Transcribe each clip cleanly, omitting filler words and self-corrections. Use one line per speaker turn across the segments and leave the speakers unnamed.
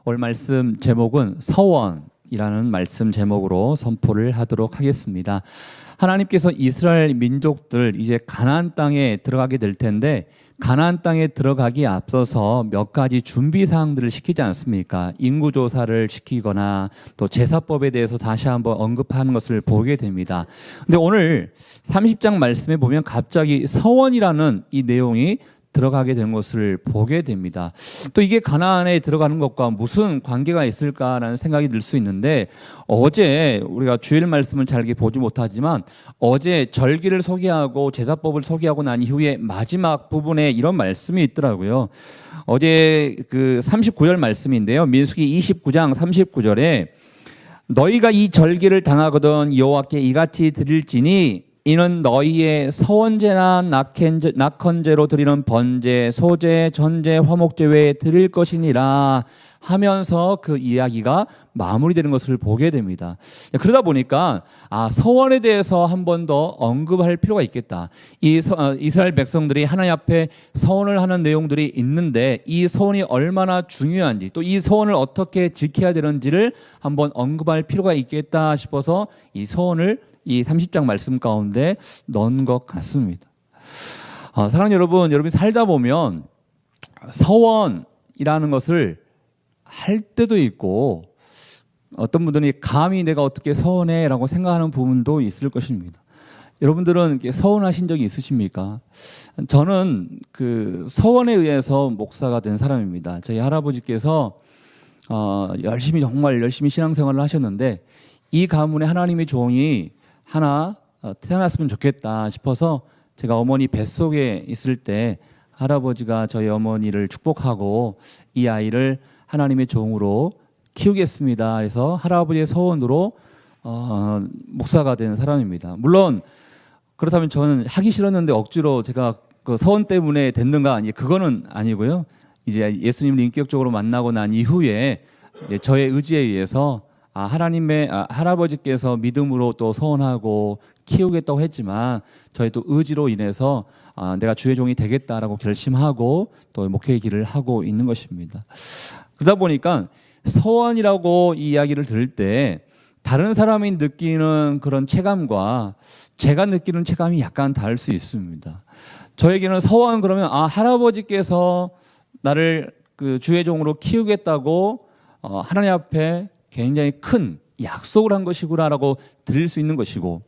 오늘 말씀 제목은 서원이라는 말씀 제목으로 선포를 하도록 하겠습니다. 하나님께서 이스라엘 민족들 이제 가나안 땅에 들어가게 될 텐데 가나안 땅에 들어가기에 앞서서 몇 가지 준비 사항들을 시키지 않습니까? 인구 조사를 시키거나 또 제사법에 대해서 다시 한번 언급하는 것을 보게 됩니다. 근데 오늘 30장 말씀에 보면 갑자기 서원이라는 이 내용이 들어가게 된 것을 보게 됩니다. 또 이게 가나안에 들어가는 것과 무슨 관계가 있을까라는 생각이 들 수 있는데, 어제 우리가 주일 말씀을 잘 보지 못하지만 어제 절기를 소개하고 제사법을 소개하고 난 이후에 마지막 부분에 이런 말씀이 있더라고요. 어제 그 39절 말씀인데요. 민수기 29장 39절에 너희가 이 절기를 당하거든 여호와께 이같이 드릴지니 이는 너희의 서원제나 낙헌제로 드리는 번제, 소제, 전제, 화목제 외에 드릴 것이니라 하면서 그 이야기가 마무리되는 것을 보게 됩니다. 그러다 보니까 서원에 대해서 한 번 더 언급할 필요가 있겠다. 이스라엘 백성들이 하나님 앞에 서원을 하는 내용들이 있는데 이 서원이 얼마나 중요한지 또 이 서원을 어떻게 지켜야 되는지를 한번 언급할 필요가 있겠다 싶어서 이 서원을 이 30장 말씀 가운데 넣은 것 같습니다. 사랑하는 여러분, 여러분이 살다 보면 서원이라는 것을 할 때도 있고 어떤 분들이 감히 내가 어떻게 서원해 라고 생각하는 부분도 있을 것입니다. 여러분들은 서원하신 적이 있으십니까? 저는 그 서원에 의해서 목사가 된 사람입니다. 저희 할아버지께서 정말 열심히 신앙생활을 하셨는데 이 가문에 하나님의 종이 하나 태어났으면 좋겠다 싶어서 제가 어머니 뱃속에 있을 때 할아버지가 저희 어머니를 축복하고 이 아이를 하나님의 종으로 키우겠습니다 해서 할아버지의 서원으로 목사가 된 사람입니다. 물론 그렇다면 저는 하기 싫었는데 억지로 제가 그 서원 때문에 됐는가 그거는 아니고요. 이제 예수님을 인격적으로 만나고 난 이후에 저의 의지에 의해서 하나님의 할아버지께서 믿음으로 또 서원하고 키우겠다고 했지만 저희 또 의지로 인해서 내가 주의 종이 되겠다라고 결심하고 또 목회의 길을 하고 있는 것입니다. 그러다 보니까 서원이라고 이 이야기를 들을 때 다른 사람이 느끼는 그런 체감과 제가 느끼는 체감이 약간 다를 수 있습니다. 저에게는 서원 그러면 할아버지께서 나를 그 주의 종으로 키우겠다고 하나님 앞에 굉장히 큰 약속을 한 것이구나라고 들릴 수 있는 것이고,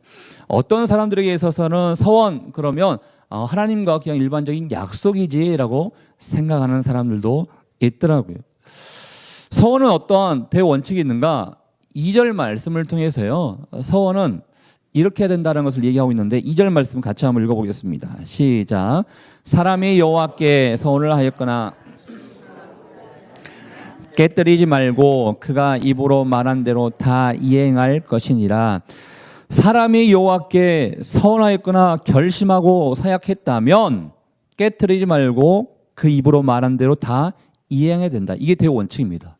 어떤 사람들에게 있어서는 서원 그러면 하나님과 그냥 일반적인 약속이지라고 생각하는 사람들도 있더라고요. 서원은 어떠한 대원칙이 있는가? 2절 말씀을 통해서요, 서원은 이렇게 해야 된다는 것을 얘기하고 있는데 2절 말씀 같이 한번 읽어보겠습니다. 시작. 사람이 여호와께 서원을 하였거나 깨뜨리지 말고 그가 입으로 말한 대로 다 이행할 것이니라. 사람이 여호와께 서원하였거나 결심하고 서약했다면 깨뜨리지 말고 그 입으로 말한 대로 다 이행해야 된다. 이게 대원칙입니다.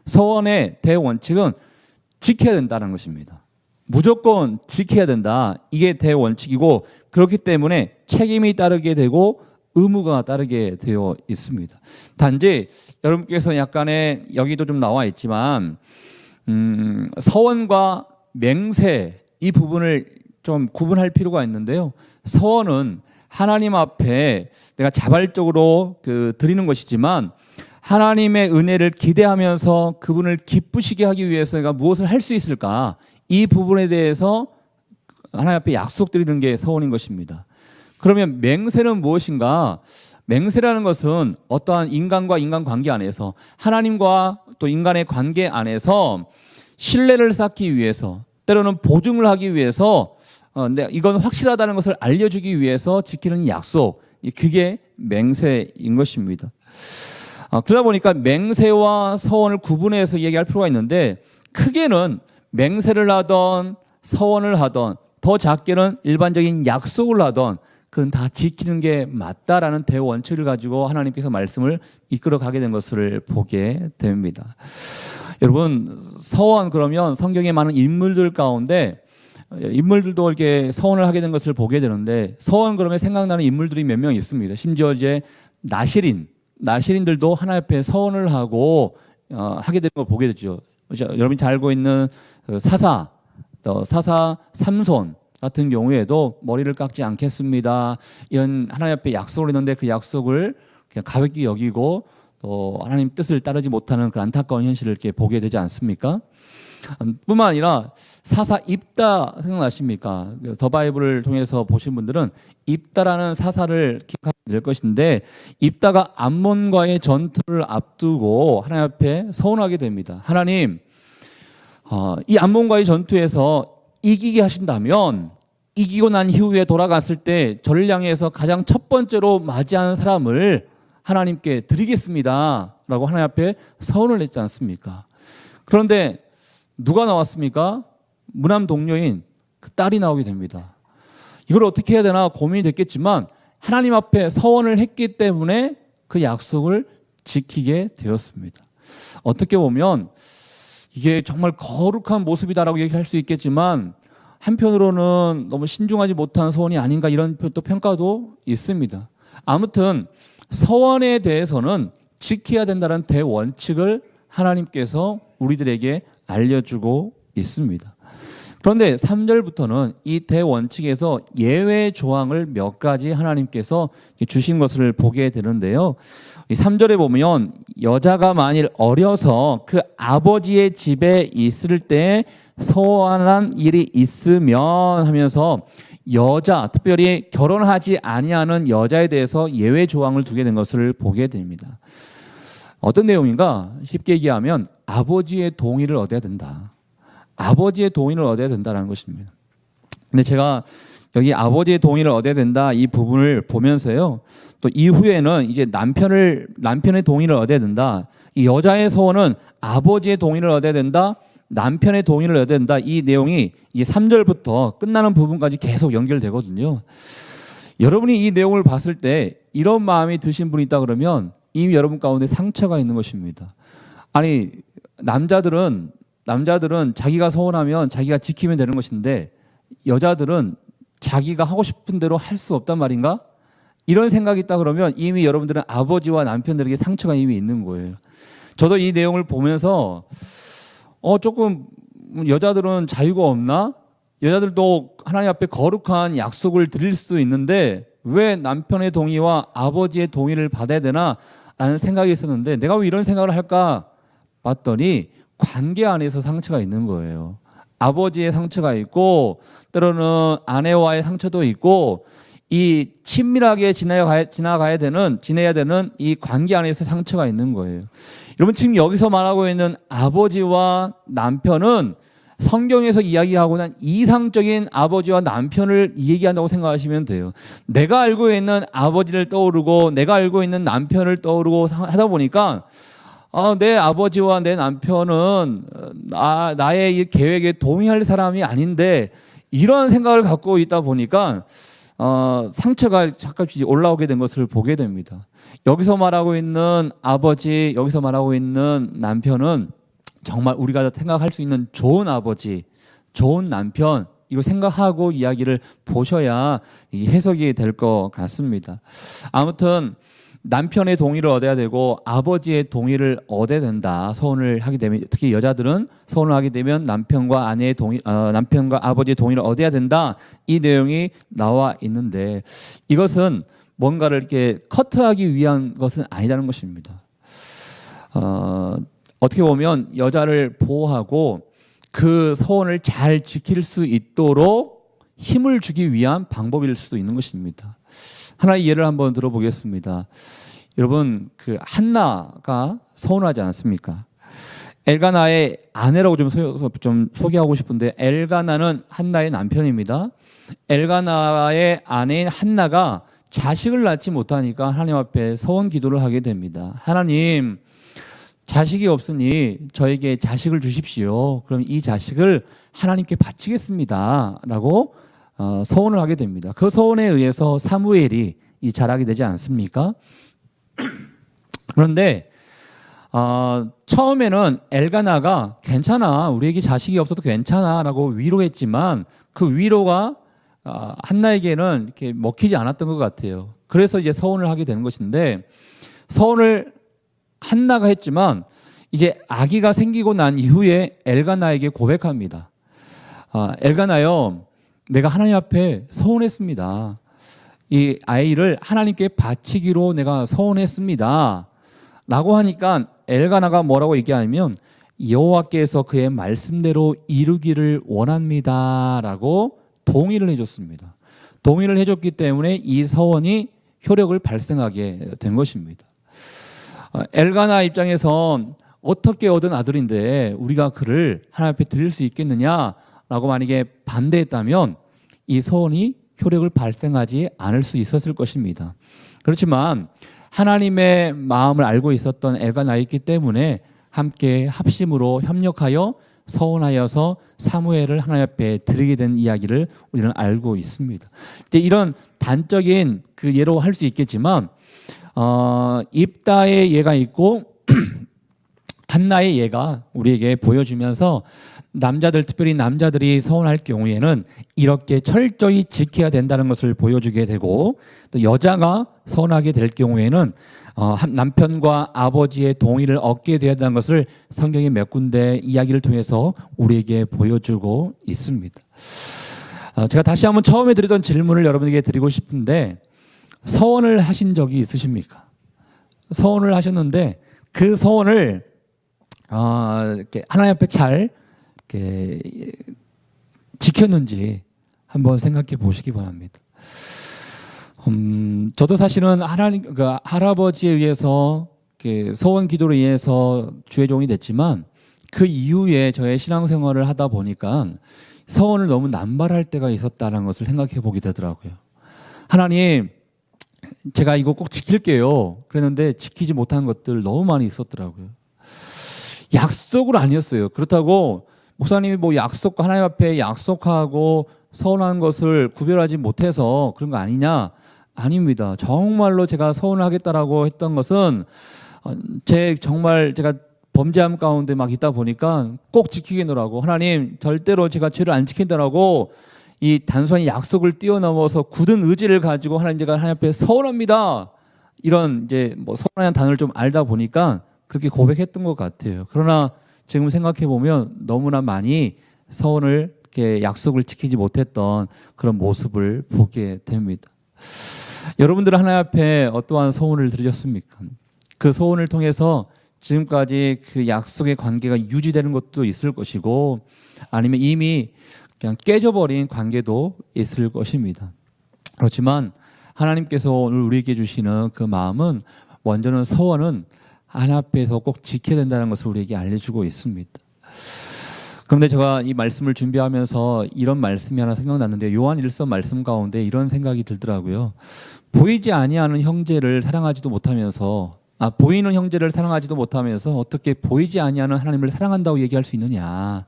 서원의 대원칙은 지켜야 된다는 것입니다. 무조건 지켜야 된다. 이게 대원칙이고, 그렇기 때문에 책임이 따르게 되고 의무가 따르게 되어 있습니다. 단지 여러분께서 약간의 여기도 좀 나와 있지만 서원과 맹세 이 부분을 좀 구분할 필요가 있는데요. 서원은 하나님 앞에 내가 자발적으로 드리는 것이지만 하나님의 은혜를 기대하면서 그분을 기쁘시게 하기 위해서 내가 무엇을 할 수 있을까? 이 부분에 대해서 하나님 앞에 약속드리는 게 서원인 것입니다. 그러면 맹세는 무엇인가? 맹세라는 것은 어떠한 인간과 인간 관계 안에서 하나님과 또 인간의 관계 안에서 신뢰를 쌓기 위해서, 때로는 보증을 하기 위해서 이건 확실하다는 것을 알려주기 위해서 지키는 약속, 그게 맹세인 것입니다. 그러다 보니까 맹세와 서원을 구분해서 얘기할 필요가 있는데, 크게는 맹세를 하던 서원을 하던 더 작게는 일반적인 약속을 하던 그건 다 지키는 게 맞다라는 대원칙을 가지고 하나님께서 말씀을 이끌어가게 된 것을 보게 됩니다. 여러분, 서원 그러면 성경에 많은 인물들 가운데 인물들도 이렇게 서원을 하게 된 것을 보게 되는데, 서원 그러면 생각나는 인물들이 몇 명 있습니다. 심지어 이제 나시린들도 하나님 앞에 서원을 하고 하게 되는 걸 보게 되죠. 여러분이 잘 알고 있는 사사, 사사 삼손 같은 경우에도 머리를 깎지 않겠습니다. 이런 하나님 앞에 약속을 했는데 그 약속을 그냥 가볍게 여기고 또 하나님 뜻을 따르지 못하는 그 안타까운 현실을 이렇게 보게 되지 않습니까? 뿐만 아니라 사사 입다 생각나십니까? 더 바이블을 통해서 보신 분들은 입다라는 사사를 기억하게 될 것인데 입다가 암몬과의 전투를 앞두고 하나님 앞에 서원하게 됩니다. 하나님, 이 암몬과의 전투에서 이기게 하신다면 이기고 난 이후에 돌아갔을 때 저를 향해서 가장 첫 번째로 맞이하는 사람을 하나님께 드리겠습니다 라고 하나님 앞에 서원을 했지 않습니까? 그런데 누가 나왔습니까? 무남 동료인 그 딸이 나오게 됩니다. 이걸 어떻게 해야 되나 고민이 됐겠지만 하나님 앞에 서원을 했기 때문에 그 약속을 지키게 되었습니다. 어떻게 보면 이게 정말 거룩한 모습이다라고 얘기할 수 있겠지만 한편으로는 너무 신중하지 못한 서원이 아닌가 이런 또 평가도 있습니다. 아무튼 서원에 대해서는 지켜야 된다는 대원칙을 하나님께서 우리들에게 알려주고 있습니다. 그런데 3절부터는 이 대원칙에서 예외 조항을 몇 가지 하나님께서 주신 것을 보게 되는데요. 이 3절에 보면 여자가 만일 어려서 그 아버지의 집에 있을 때 서원한 일이 있으면 하면서 여자, 특별히 결혼하지 아니하는 여자에 대해서 예외 조항을 두게 된 것을 보게 됩니다. 어떤 내용인가? 쉽게 얘기하면 아버지의 동의를 얻어야 된다. 아버지의 동의를 얻어야 된다는 것입니다. 근데 제가 여기 아버지의 동의를 얻어야 된다 이 부분을 보면서요. 또 이후에는 이제 남편의 동의를 얻어야 된다. 이 여자의 서원은 아버지의 동의를 얻어야 된다. 남편의 동의를 얻어야 된다. 이 내용이 이제 3절부터 끝나는 부분까지 계속 연결되거든요. 여러분이 이 내용을 봤을 때 이런 마음이 드신 분이 있다 그러면 이미 여러분 가운데 상처가 있는 것입니다. 아니 남자들은 자기가 서원하면 자기가 지키면 되는 것인데 여자들은 자기가 하고 싶은 대로 할 수 없단 말인가? 이런 생각이 있다 그러면 이미 여러분들은 아버지와 남편들에게 상처가 이미 있는 거예요. 저도 이 내용을 보면서 조금 여자들은 자유가 없나? 여자들도 하나님 앞에 거룩한 약속을 드릴 수도 있는데 왜 남편의 동의와 아버지의 동의를 받아야 되나? 라는 생각이 있었는데 내가 왜 이런 생각을 할까? 봤더니 관계 안에서 상처가 있는 거예요. 아버지의 상처가 있고 때로는 아내와의 상처도 있고 이 친밀하게 지내야 되는 이 관계 안에서 상처가 있는 거예요. 여러분 지금 여기서 말하고 있는 아버지와 남편은 성경에서 이야기하고 난 이상적인 아버지와 남편을 얘기한다고 생각하시면 돼요. 내가 알고 있는 아버지를 떠오르고 내가 알고 있는 남편을 떠오르고 하다 보니까 내 아버지와 내 남편은 나의 이 계획에 동의할 사람이 아닌데 이런 생각을 갖고 있다 보니까 상처가 잠깐씩 올라오게 된 것을 보게 됩니다. 여기서 말하고 있는 아버지, 여기서 말하고 있는 남편은 정말 우리가 생각할 수 있는 좋은 아버지, 좋은 남편 이거 생각하고 이야기를 보셔야 해석이 될 것 같습니다. 아무튼 남편의 동의를 얻어야 되고 아버지의 동의를 얻어야 된다. 서원을 하게 되면 특히 여자들은 서원을 하게 되면 남편과 아버지의 동의를 얻어야 된다. 이 내용이 나와 있는데 이것은 뭔가를 이렇게 커트하기 위한 것은 아니라는 것입니다. 어떻게 보면 여자를 보호하고 그 서원을 잘 지킬 수 있도록 힘을 주기 위한 방법일 수도 있는 것입니다. 하나의 예를 한번 들어보겠습니다. 여러분 그 한나가 서운하지 않습니까? 엘가나의 아내라고 좀 소개하고 싶은데 엘가나는 한나의 남편입니다. 엘가나의 아내인 한나가 자식을 낳지 못하니까 하나님 앞에 서원 기도를 하게 됩니다. 하나님 자식이 없으니 저에게 자식을 주십시오. 그럼 이 자식을 하나님께 바치겠습니다. 라고 서원을 하게 됩니다. 그 서원에 의해서 사무엘이 자라게 되지 않습니까? 그런데 처음에는 엘가나가 괜찮아, 우리에게 자식이 없어도 괜찮아 라고 위로했지만 그 위로가 한나에게는 이렇게 먹히지 않았던 것 같아요. 그래서 이제 서원을 하게 되는 것인데 서원을 한나가 했지만 이제 아기가 생기고 난 이후에 엘가나에게 고백합니다. 엘가나요, 내가 하나님 앞에 서운했습니다. 이 아이를 하나님께 바치기로 내가 서운했습니다. 라고 하니까 엘가나가 뭐라고 얘기하냐면 여호와께서 그의 말씀대로 이루기를 원합니다. 라고 동의를 해줬습니다. 동의를 해줬기 때문에 이 서원이 효력을 발생하게 된 것입니다. 엘가나 입장에선 어떻게 얻은 아들인데 우리가 그를 하나님 앞에 드릴 수 있겠느냐라고 만약에 반대했다면 이 서원이 효력을 발생하지 않을 수 있었을 것입니다. 그렇지만 하나님의 마음을 알고 있었던 엘가나였기 때문에 함께 합심으로 협력하여 서원하여서 사무엘을 하나님 앞에 드리게 된 이야기를 우리는 알고 있습니다. 이제 이런 단적인 그 예로 할 수 있겠지만 입다의 예가 있고 한나의 예가 우리에게 보여주면서 남자들, 특별히 남자들이 서원할 경우에는 이렇게 철저히 지켜야 된다는 것을 보여주게 되고, 또 여자가 서원하게 될 경우에는 남편과 아버지의 동의를 얻게 되어야 한다는 것을 성경의 몇 군데 이야기를 통해서 우리에게 보여주고 있습니다. 제가 다시 한번 처음에 드리던 질문을 여러분에게 드리고 싶은데, 서원을 하신 적이 있으십니까? 서원을 하셨는데 그 서원을 이렇게 하나님 앞에 잘 이렇게 지켰는지 한번 생각해 보시기 바랍니다. 저도 사실은 하나님, 그 할아버지에 의해서 서원 기도로 인해서 주의 종이 됐지만 그 이후에 저의 신앙생활을 하다 보니까 서원을 너무 남발할 때가 있었다는 것을 생각해 보게 되더라고요. 하나님, 제가 이거 꼭 지킬게요. 그랬는데 지키지 못한 것들 너무 많이 있었더라고요. 약속으로 아니었어요. 그렇다고 목사님이 뭐 약속과 하나님 앞에 약속하고 서운한 것을 구별하지 못해서 그런 거 아니냐? 아닙니다. 정말로 제가 서운을 하겠다라고 했던 것은 정말 제가 범죄함 가운데 막 있다 보니까 꼭 지키겠노라고, 하나님 절대로 제가 죄를 안 지킨다라고 이 단순히 약속을 뛰어넘어서 굳은 의지를 가지고 하나님, 제가 하나님 앞에 서운합니다, 이런 이제 뭐 서운한 단어를 좀 알다 보니까 그렇게 고백했던 것 같아요. 그러나 지금 생각해 보면 너무나 많이 서운을, 이렇게 약속을 지키지 못했던 그런 모습을 보게 됩니다. 여러분들은 하나님 앞에 어떠한 서운을 드리셨습니까? 그 서운을 통해서 지금까지 그 약속의 관계가 유지되는 것도 있을 것이고, 아니면 이미 그냥 깨져버린 관계도 있을 것입니다. 그렇지만 하나님께서 오늘 우리에게 주시는 그 마음은, 먼저는 서원은 하나님 앞에서 꼭 지켜야 된다는 것을 우리에게 알려주고 있습니다. 그런데 제가 이 말씀을 준비하면서 이런 말씀이 하나 생각났는데, 요한 1서 말씀 가운데 이런 생각이 들더라고요. 보이지 아니하는 형제를 사랑하지도 못하면서, 보이는 형제를 사랑하지도 못하면서 어떻게 보이지 아니하는 하나님을 사랑한다고 얘기할 수 있느냐,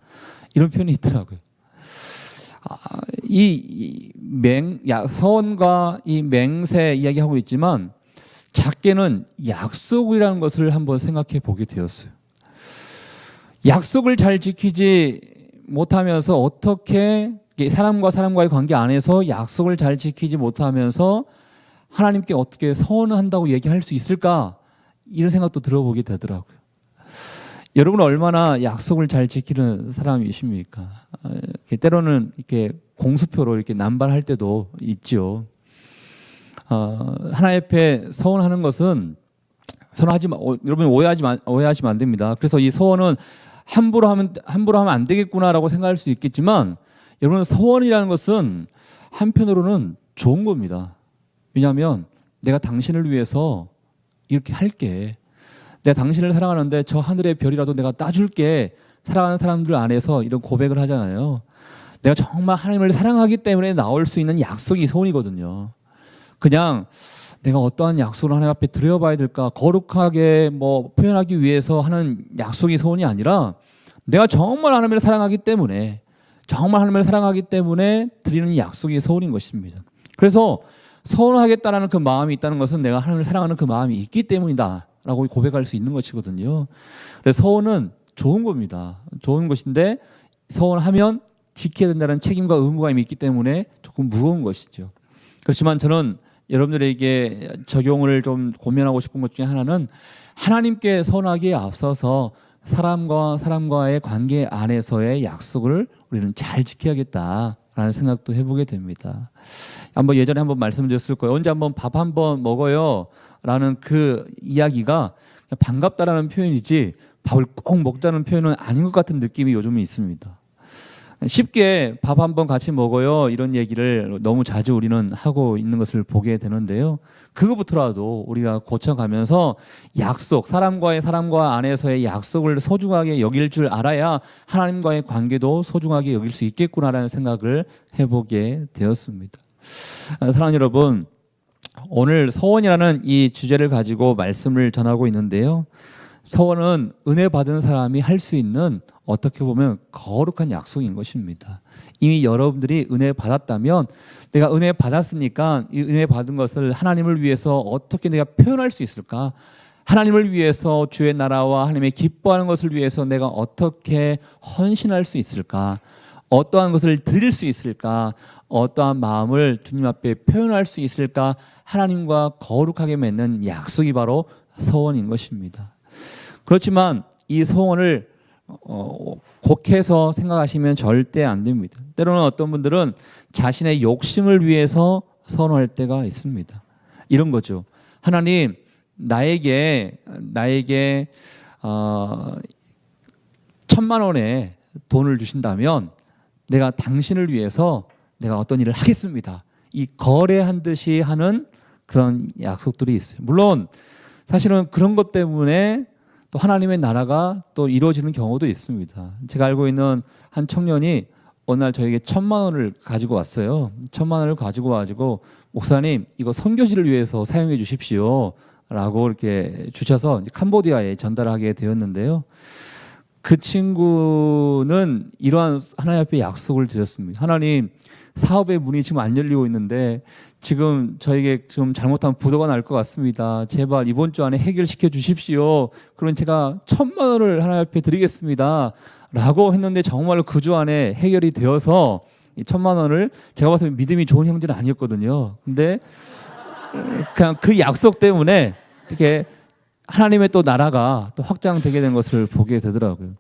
이런 표현이 있더라고요. 서원과 이 맹세 이야기하고 있지만 작게는 약속이라는 것을 한번 생각해 보게 되었어요. 약속을 잘 지키지 못하면서 어떻게 사람과 사람과의 관계 안에서 약속을 잘 지키지 못하면서 하나님께 어떻게 서원을 한다고 얘기할 수 있을까, 이런 생각도 들어보게 되더라고요. 여러분은 얼마나 약속을 잘 지키는 사람이십니까? 때로는 이렇게 공수표로 이렇게 남발할 때도 있죠. 하나님 앞에 서원하는 것은, 여러분 오해하시면 안 됩니다. 그래서 이 서원은 함부로 하면 안 되겠구나라고 생각할 수 있겠지만, 여러분 서원이라는 것은 한편으로는 좋은 겁니다. 왜냐하면 내가 당신을 위해서 이렇게 할게, 내가 당신을 사랑하는데 저 하늘의 별이라도 내가 따줄게, 사랑하는 사람들 안에서 이런 고백을 하잖아요. 내가 정말 하나님을 사랑하기 때문에 나올 수 있는 약속이 서원이거든요. 그냥 내가 어떠한 약속을 하나님 앞에 드려봐야 될까, 거룩하게 뭐 표현하기 위해서 하는 약속이 서원이 아니라, 내가 정말 하나님을 사랑하기 때문에 드리는 약속이 서원인 것입니다. 그래서 서원하겠다라는 그 마음이 있다는 것은 내가 하나님을 사랑하는 그 마음이 있기 때문이다 라고 고백할 수 있는 것이거든요. 그래서 서원은 좋은 겁니다. 좋은 것인데, 서원하면 지켜야 된다는 책임과 의무감이 있기 때문에 조금 무거운 것이죠. 그렇지만 저는 여러분들에게 적용을 좀 고민하고 싶은 것 중에 하나는, 하나님께 서원하기에 앞서서 사람과 사람과의 관계 안에서의 약속을 우리는 잘 지켜야겠다라는 생각도 해보게 됩니다. 한번 예전에 한번 말씀드렸을 거예요. 언제 한번 밥 한번 먹어요 라는 그 이야기가 반갑다라는 표현이지 밥을 꼭 먹자는 표현은 아닌 것 같은 느낌이 요즘은 있습니다. 쉽게 밥 한번 같이 먹어요 이런 얘기를 너무 자주 우리는 하고 있는 것을 보게 되는데요. 그거부터라도 우리가 고쳐가면서 약속, 사람과 안에서의 약속을 소중하게 여길 줄 알아야 하나님과의 관계도 소중하게 여길 수 있겠구나라는 생각을 해보게 되었습니다. 사랑하는 여러분, 오늘 서원이라는 이 주제를 가지고 말씀을 전하고 있는데요. 서원은 은혜 받은 사람이 할 수 있는 어떻게 보면 거룩한 약속인 것입니다. 이미 여러분들이 은혜 받았다면 내가 은혜 받았으니까 이 은혜 받은 것을 하나님을 위해서 어떻게 내가 표현할 수 있을까? 하나님을 위해서 주의 나라와 하나님의 기뻐하는 것을 위해서 내가 어떻게 헌신할 수 있을까? 어떠한 것을 드릴 수 있을까? 어떠한 마음을 주님 앞에 표현할 수 있을까? 하나님과 거룩하게 맺는 약속이 바로 서원인 것입니다. 그렇지만 이 서원을 곡해서 생각하시면 절대 안 됩니다. 때로는 어떤 분들은 자신의 욕심을 위해서 서원할 때가 있습니다. 이런 거죠. 하나님, 나에게 1,000만 원의 돈을 주신다면 내가 당신을 위해서 내가 어떤 일을 하겠습니다. 이 거래한 듯이 하는 그런 약속들이 있어요. 물론 사실은 그런 것 때문에 또 하나님의 나라가 또 이루어지는 경우도 있습니다. 제가 알고 있는 한 청년이 어느 날 저에게 1,000만 원을 가지고 왔어요. 1,000만 원을 가지고 와가지고 목사님 이거 선교지를 위해서 사용해 주십시오 라고 이렇게 주셔서 캄보디아에 전달하게 되었는데요. 그 친구는 이러한 하나님 앞에 약속을 드렸습니다. 하나님, 사업의 문이 지금 안 열리고 있는데 지금 저에게 좀 잘못하면 부도가 날 것 같습니다. 제발 이번 주 안에 해결시켜 주십시오. 그러면 제가 1,000만 원을 하나님 앞에 드리겠습니다 라고 했는데 정말로 그 주 안에 해결이 되어서 이 1,000만 원을, 제가 봤을 때 믿음이 좋은 형제는 아니었거든요. 근데 그냥 그 약속 때문에 이렇게 하나님의 또 나라가 또 확장되게 된 것을 보게 되더라고요.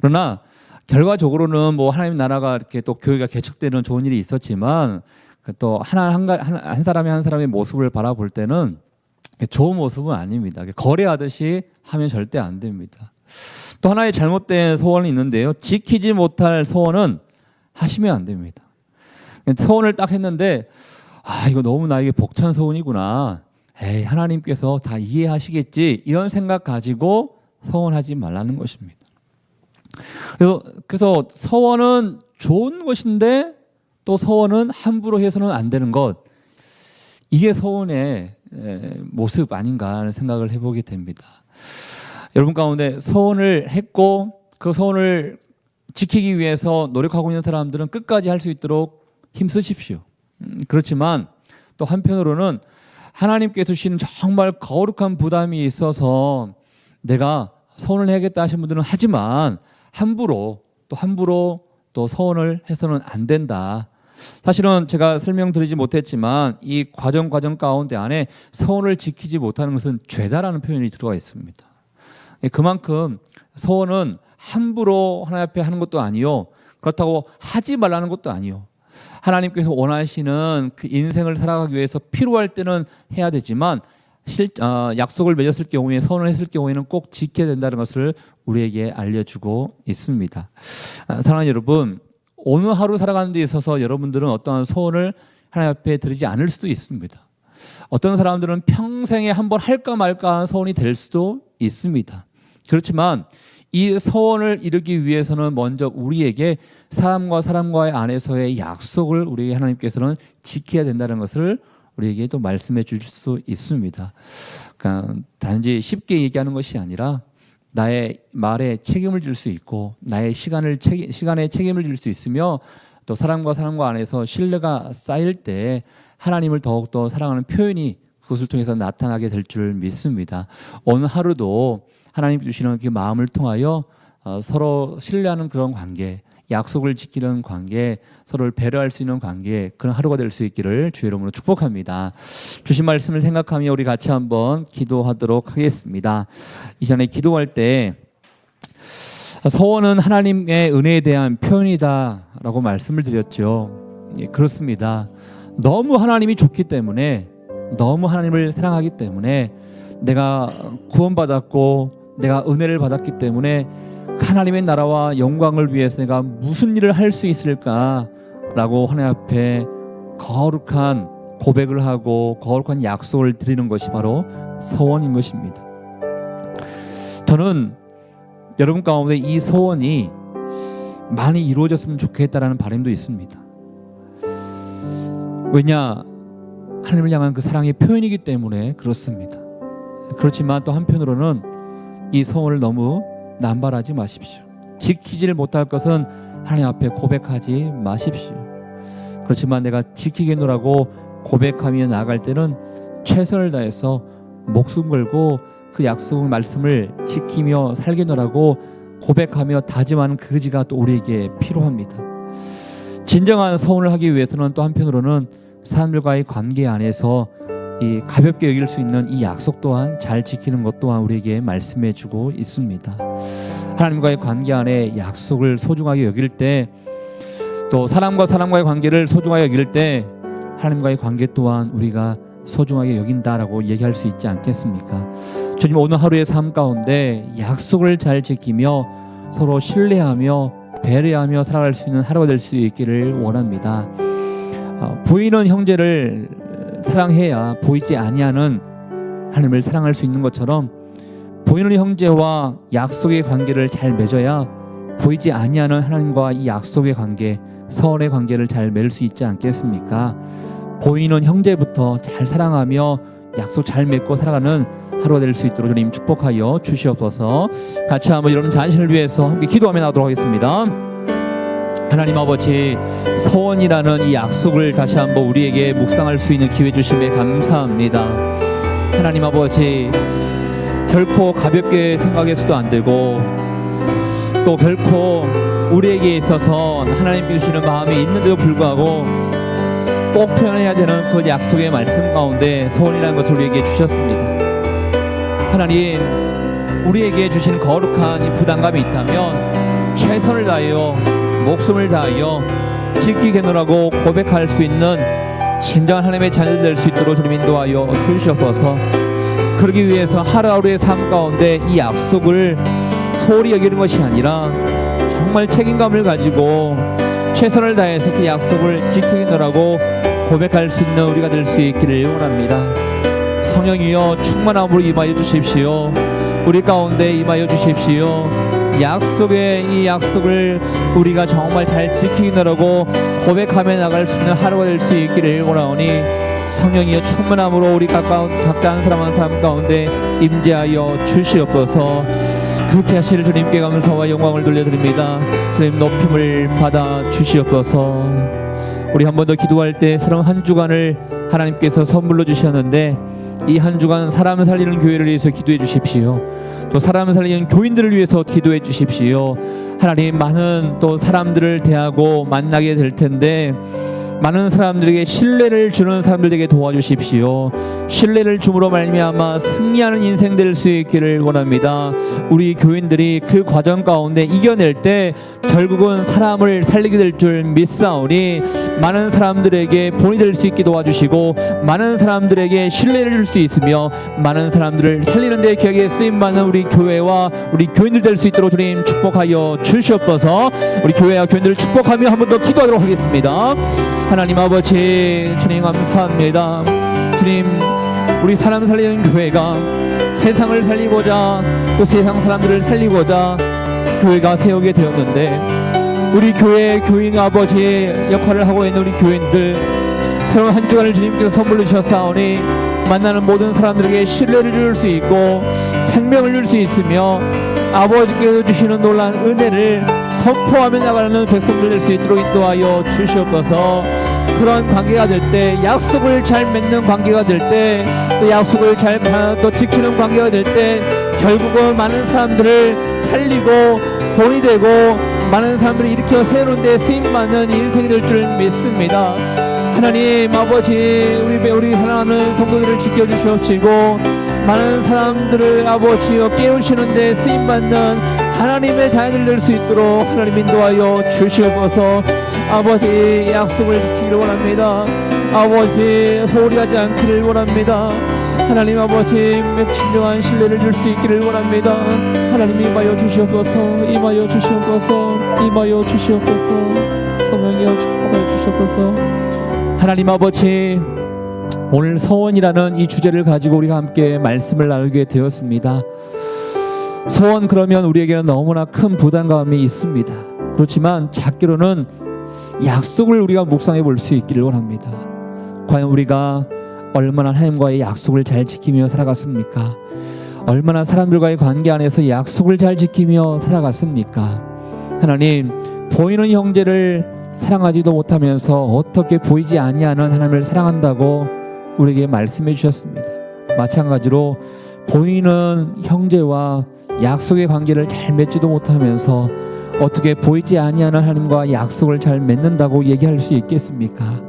그러나 결과적으로는 뭐 하나님 나라가 이렇게 또 교회가 개척되는 좋은 일이 있었지만 또 한 사람이 한 사람의 모습을 바라볼 때는 좋은 모습은 아닙니다. 거래하듯이 하면 절대 안 됩니다. 또 하나의 잘못된 소원이 있는데요. 지키지 못할 소원은 하시면 안 됩니다. 소원을 딱 했는데 이거 너무 나에게 벅찬 소원이구나. 에이, 하나님께서 다 이해하시겠지. 이런 생각 가지고 서원하지 말라는 것입니다. 그래서 서원은 좋은 것인데 또 서원은 함부로 해서는 안 되는 것. 이게 서원의 모습 아닌가 하는 생각을 해보게 됩니다. 여러분 가운데 서원을 했고 그 서원을 지키기 위해서 노력하고 있는 사람들은 끝까지 할 수 있도록 힘쓰십시오. 그렇지만 또 한편으로는 하나님께서 주시는 정말 거룩한 부담이 있어서 내가 서원을 해야겠다 하시는 분들은 하지만 함부로 또 서원을 해서는 안 된다. 사실은 제가 설명드리지 못했지만 이 과정 가운데 안에 서원을 지키지 못하는 것은 죄다라는 표현이 들어가 있습니다. 그만큼 서원은 함부로 하나님 앞에 하는 것도 아니요, 그렇다고 하지 말라는 것도 아니요. 하나님께서 원하시는 그 인생을 살아가기 위해서 필요할 때는 해야 되지만 약속을 맺었을 경우에, 서원을 했을 경우에는 꼭 지켜야 된다는 것을 우리에게 알려주고 있습니다. 사랑하는 여러분, 오늘 하루 살아가는 데 있어서 여러분들은 어떠한 소원을 하나님 앞에 드리지 않을 수도 있습니다. 어떤 사람들은 평생에 한번 할까 말까 하는 소원이 될 수도 있습니다. 그렇지만 이 소원을 이루기 위해서는 먼저 우리에게 사람과의 안에서의 약속을 우리 하나님께서는 지켜야 된다는 것을 우리에게 또 말씀해 주실 수 있습니다. 그러니까 단지 쉽게 얘기하는 것이 아니라 나의 말에 책임을 질 수 있고 나의 시간에 책임을 질 수 있으며 또 사람과 안에서 신뢰가 쌓일 때 하나님을 더욱더 사랑하는 표현이 그것을 통해서 나타나게 될 줄 믿습니다. 오늘 하루도 하나님 주시는 그 마음을 통하여 서로 신뢰하는 그런 관계, 약속을 지키는 관계, 서로를 배려할 수 있는 관계, 그런 하루가 될 수 있기를 주의 이름으로 축복합니다. 주신 말씀을 생각하며 우리 같이 한번 기도하도록 하겠습니다. 이전에 기도할 때 서원은 하나님의 은혜에 대한 표현이다라고 말씀을 드렸죠. 예, 그렇습니다. 너무 하나님이 좋기 때문에, 너무 하나님을 사랑하기 때문에, 내가 구원받았고 내가 은혜를 받았기 때문에 하나님의 나라와 영광을 위해서 내가 무슨 일을 할 수 있을까라고 하나님 앞에 거룩한 고백을 하고 거룩한 약속을 드리는 것이 바로 서원인 것입니다. 저는 여러분 가운데 이 서원이 많이 이루어졌으면 좋겠다라는 바람도 있습니다. 왜냐? 하나님을 향한 그 사랑의 표현이기 때문에 그렇습니다. 그렇지만 또 한편으로는 이 서원을 너무 남발하지 마십시오. 지키지를 못할 것은 하나님 앞에 고백하지 마십시오. 그렇지만 내가 지키겠노라고 고백하며 나아갈 때는 최선을 다해서 목숨 걸고 그 약속 말씀을 지키며 살겠노라고 고백하며 다짐하는 그 의지가 또 우리에게 필요합니다. 진정한 서원을 하기 위해서는 또 한편으로는 사람들과의 관계 안에서 이 가볍게 여길 수 있는 이 약속 또한 잘 지키는 것 또한 우리에게 말씀해 주고 있습니다. 하나님과의 관계 안에 약속을 소중하게 여길 때, 또 사람과 사람과의 관계를 소중하게 여길 때 하나님과의 관계 또한 우리가 소중하게 여긴다라고 얘기할 수 있지 않겠습니까? 주님, 오늘 하루의 삶 가운데 약속을 잘 지키며 서로 신뢰하며 배려하며 살아갈 수 있는 하루가 될 수 있기를 원합니다. 보이는 형제를 사랑해야 보이지 아니하는 하나님을 사랑할 수 있는 것처럼, 보이는 형제와 약속의 관계를 잘 맺어야 보이지 아니하는 하나님과 이 약속의 관계, 서원의 관계를 잘 맺을 수 있지 않겠습니까? 보이는 형제부터 잘 사랑하며 약속 잘 맺고 살아가는 하루가 될 수 있도록 주님 축복하여 주시옵소서. 같이 한번 여러분 자신을 위해서 함께 기도하며 나가도록 하겠습니다. 하나님 아버지, 서원이라는 이 약속을 다시 한번 우리에게 묵상할 수 있는 기회 주심에 감사합니다. 하나님 아버지, 결코 가볍게 생각해서도 안 되고 또 결코 우리에게 있어서 하나님께 주시는 마음이 있는데도 불구하고 꼭 표현해야 되는 그 약속의 말씀 가운데 서원이라는 것을 우리에게 주셨습니다. 하나님, 우리에게 주신 거룩한 이 부담감이 있다면 최선을 다하여 목숨을 다하여 지키겠노라고 고백할 수 있는 진정한 하나님의 자녀들 될 수 있도록 주님 인도하여 주시옵소서. 그러기 위해서 하루하루의 삶 가운데 이 약속을 소홀히 여기는 것이 아니라 정말 책임감을 가지고 최선을 다해서 그 약속을 지키겠노라고 고백할 수 있는 우리가 될 수 있기를 원합니다. 성령이여 충만함으로 임하여 주십시오. 우리 가운데 임하여 주십시오. 이 약속을 우리가 정말 잘 지키느라고 고백하며 나갈 수 있는 하루가 될 수 있기를 원하오니, 성령이여 충만함으로 우리 각각 사람한 사람 가운데 임재하여 주시옵소서. 그렇게 하시는 주님께 감사와 영광을 돌려드립니다. 주님 높임을 받아 주시옵소서. 우리 한 번 더 기도할 때 새로운 한 주간을 하나님께서 선물로 주셨는데, 이 한 주간 사람 살리는 교회를 위해서 기도해 주십시오. 또 사람 살리는 교인들을 위해서 기도해 주십시오. 하나님, 많은 또 사람들을 대하고 만나게 될 텐데 많은 사람들에게 신뢰를 주는 사람들에게 도와주십시오. 신뢰를 줌으로 말미암아 승리하는 인생 될 수 있기를 원합니다. 우리 교인들이 그 과정 가운데 이겨낼 때 결국은 사람을 살리게 될 줄 믿사오니, 많은 사람들에게 본이 될 수 있게 도와주시고 많은 사람들에게 신뢰를 줄 수 있으며 많은 사람들을 살리는 데 귀하게 쓰임받는 우리 교회와 우리 교인들 될 수 있도록 주님 축복하여 주시옵소서. 우리 교회와 교인들을 축복하며 한 번 더 기도하도록 하겠습니다. 하나님 아버지, 주님 감사합니다. 주님, 우리 사람 살리는 교회가 세상을 살리고자 또 세상 사람들을 살리고자 교회가 세우게 되었는데, 우리 교회 교인 아버지의 역할을 하고 있는 우리 교인들, 새로운 한 주간을 주님께서 선물로 주셨사오니 만나는 모든 사람들에게 신뢰를 줄 수 있고 생명을 줄 수 있으며 아버지께서 주시는 놀라운 은혜를 선포하며 나가는 백성들 될 수 있도록 인도하여 주시옵소서. 그런 관계가 될 때, 약속을 잘 맺는 관계가 될 때, 또 약속을 잘 또 지키는 관계가 될 때 결국은 많은 사람들을 살리고 본이 되고 많은 사람들이 일으켜 세우는 데 쓰임받는 인생이 될 줄 믿습니다. 하나님 아버지, 우리 사랑하는 성도들을 지켜주시옵시고 많은 사람들을 아버지여 깨우시는 데 쓰임받는 하나님의 자녀들 될 수 있도록 하나님 인도하여 주시옵소서. 아버지, 약속을 지키기를 원합니다. 아버지, 소홀히 하지 않기를 원합니다. 하나님 아버지, 진정한 신뢰를 줄 수 있기를 원합니다. 하나님 임하여 주시옵소서. 임하여 주시옵소서. 임하여 주시옵소서. 성령이여 축복하여 주시옵소서. 하나님 아버지, 오늘 서원이라는 이 주제를 가지고 우리가 함께 말씀을 나누게 되었습니다. 서원, 그러면 우리에게는 너무나 큰 부담감이 있습니다. 그렇지만 작게로는 약속을 우리가 묵상해 볼 수 있기를 원합니다. 과연 우리가 얼마나 하나님과의 약속을 잘 지키며 살아갔습니까? 얼마나 사람들과의 관계 안에서 약속을 잘 지키며 살아갔습니까? 하나님, 보이는 형제를 사랑하지도 못하면서 어떻게 보이지 아니하는 하나님을 사랑한다고 우리에게 말씀해 주셨습니다. 마찬가지로 보이는 형제와 약속의 관계를 잘 맺지도 못하면서 어떻게 보이지 아니하는 하나님과 약속을 잘 맺는다고 얘기할 수 있겠습니까?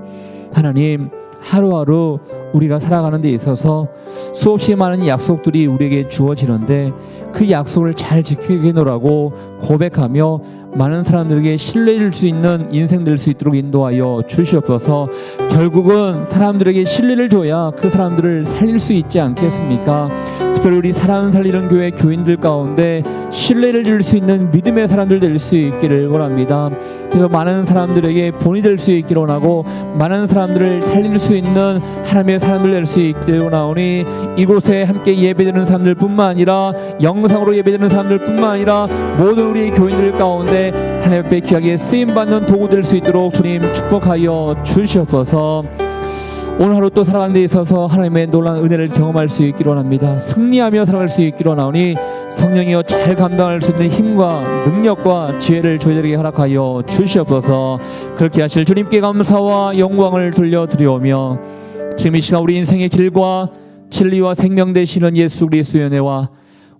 하나님, 하루하루 우리가 살아가는 데 있어서 수없이 많은 약속들이 우리에게 주어지는데 그 약속을 잘 지키겠노라고 고백하며 많은 사람들에게 신뢰를 줄 수 있는 인생 될 수 있도록 인도하여 주시옵소서. 결국은 사람들에게 신뢰를 줘야 그 사람들을 살릴 수 있지 않겠습니까? 특별히 우리 사람 살리는 교회 교인들 가운데 신뢰를 줄 수 있는 믿음의 사람들 될 수 있기를 원합니다. 그래서 많은 사람들에게 본이 될 수 있기를 원하고 많은 사람들을 살릴 수 있는 하나님의 사람들 될 수 있기를 원하오니 이곳에 함께 예배드리는 사람들 뿐만 아니라 영상으로 예배드리는 사람들 뿐만 아니라 모든 우리 교인들 가운데 하나님 앞에 귀하게 쓰임받는 도구 될 수 있도록 주님 축복하여 주시옵소서. 오늘 하루 또 살아가는 데 있어서 하나님의 놀라운 은혜를 경험할 수 있기를 원합니다. 승리하며 살아갈 수 있기를 원하오니 성령이여 잘 감당할 수 있는 힘과 능력과 지혜를 저희들에게 허락하여 주시옵소서. 그렇게 하실 주님께 감사와 영광을 돌려드리오며 지금 이 시간 우리 인생의 길과 진리와 생명 되시는 예수 그리스도의 은혜와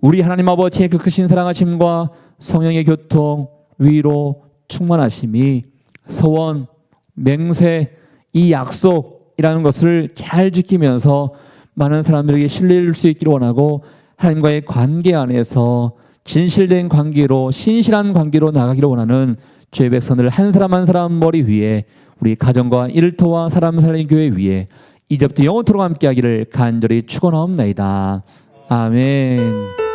우리 하나님 아버지의 그 크신 사랑하심과 성령의 교통, 위로, 충만하심이 서원, 맹세, 이 약속이라는 것을 잘 지키면서 많은 사람들에게 신뢰를 줄 수 있기를 원하고 하나님과의 관계 안에서 진실된 관계로 신실한 관계로 나가기를 원하는 주의 백성들 한 사람 한 사람 머리 위에 우리 가정과 일터와 사람 살리는 교회 위에 이제부터 영원토록 함께하기를 간절히 축원하옵나이다. 아멘.